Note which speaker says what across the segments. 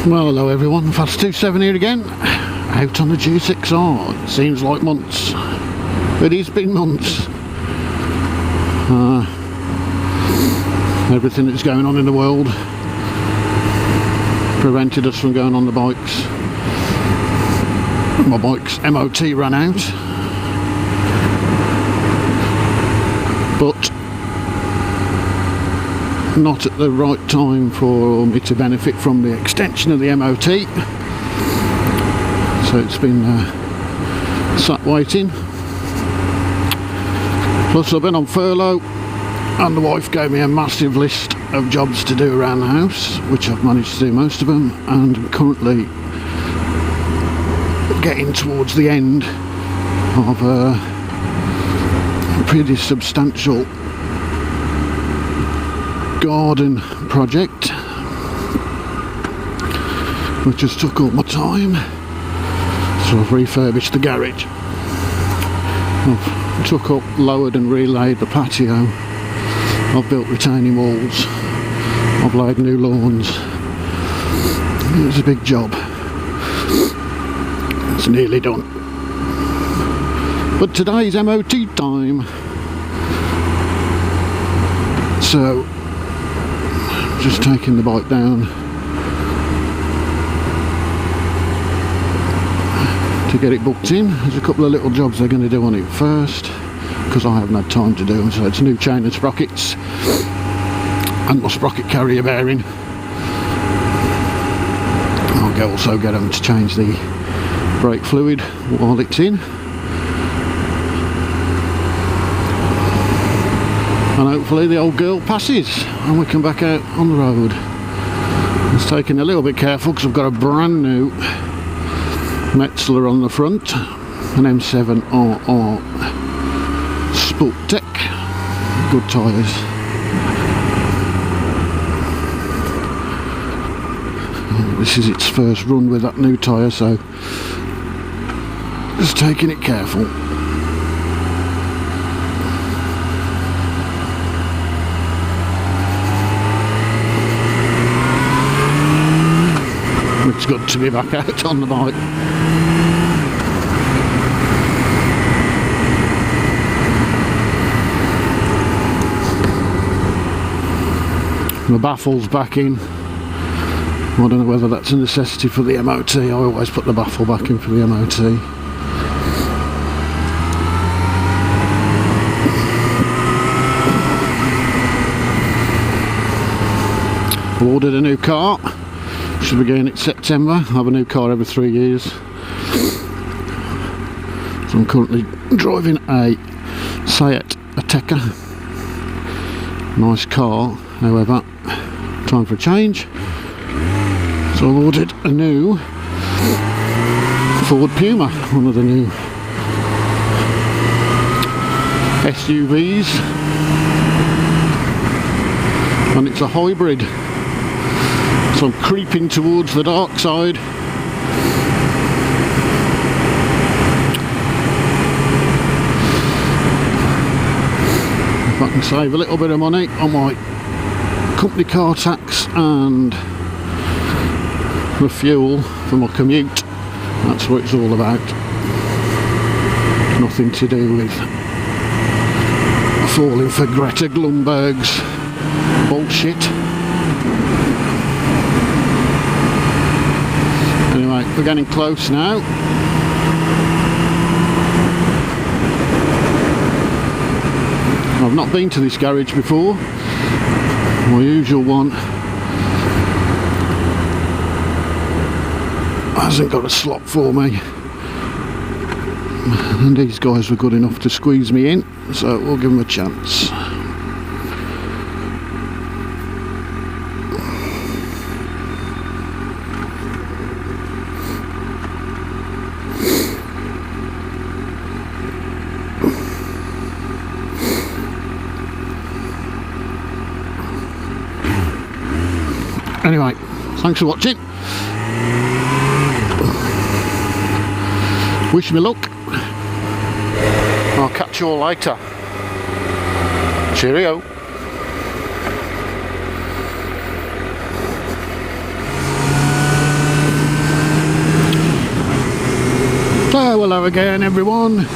Speaker 1: Well, hello everyone, F27 here again, out on the G6R. It seems like months. It has been months. Everything that's going on in the world prevented us from going on the bikes. My bike's MOT ran out, but not at the right time for me to benefit from the extension of the MOT, so it's been sat waiting. Plus I've been on furlough and the wife gave me a massive list of jobs to do around the house, which I've managed to do most of them, and I'm currently getting towards the end of a pretty substantial garden project, which has took all my time. So I've refurbished the garage, I've took up, lowered and relaid the patio, I've built retaining walls, I've laid new lawns. It was a big job. It's nearly done, but today's MOT time, so just taking the bike down to get it booked in. There's a couple of little jobs they're going to do on it first, because I haven't had time to do them. So it's new chain and sprockets and my sprocket carrier bearing. I'll also get them to change the brake fluid while it's in, and hopefully the old girl passes and we can back out on the road. It's taking a little bit careful because I've got a brand new Metzler on the front, an M7RR Sport Tech, good tyres. This is its first run with that new tyre, so just taking it careful. It's good to be back out on the bike. The baffle's back in. I don't know whether that's a necessity for the MOT. I always put the baffle back in for the MOT. I ordered a new car. Should be getting it September. I have a new car every 3 years. So I'm currently driving a Seat Ateca. Nice car, however, time for a change. So I ordered a new Ford Puma, one of the new SUVs, and it's a hybrid. So I'm creeping towards the dark side. If I can save a little bit of money on my company car tax and the fuel for my commute, that's what it's all about. Nothing to do with falling for Greta Thunberg's bullshit. Anyway, we're getting close now. I've not been to this garage before. My usual one hasn't got a slot for me, and these guys were good enough to squeeze me in, so we'll give them a chance. Anyway, thanks for watching. Wish me luck. I'll catch you all later. Cheerio. So hello again everyone,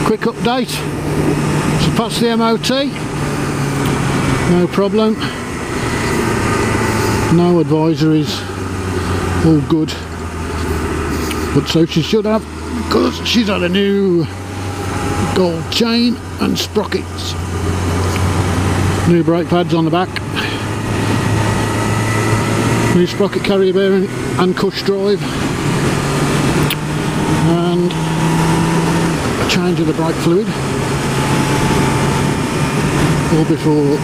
Speaker 1: quick update. So passed the MOT, no problem, no advisories, all good, but so she should have, because she's had a new gold chain and sprockets, new brake pads on the back, new sprocket carrier bearing and cush drive, and a change of the brake fluid, all before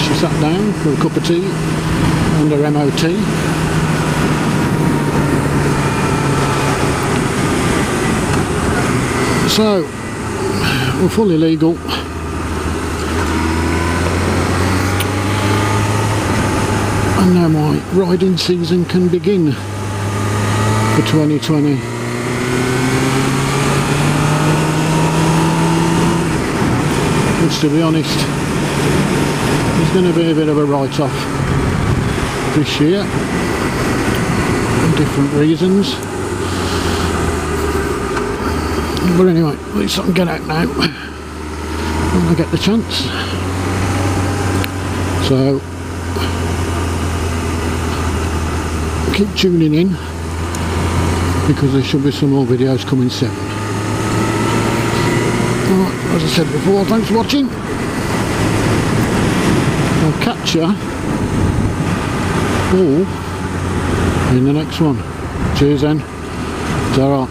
Speaker 1: she sat down for a cup of tea and her MOT. So we're fully legal, and now my riding season can begin for 2020. Which, to be honest, is going to be a bit of a write-off this year for different reasons. But anyway, at least I can get out now when I get the chance. So keep tuning in, because there should be some more videos coming soon. Alright, as I said before, thanks for watching. I'll catch you all in the next one. Cheers then. Ta-ra.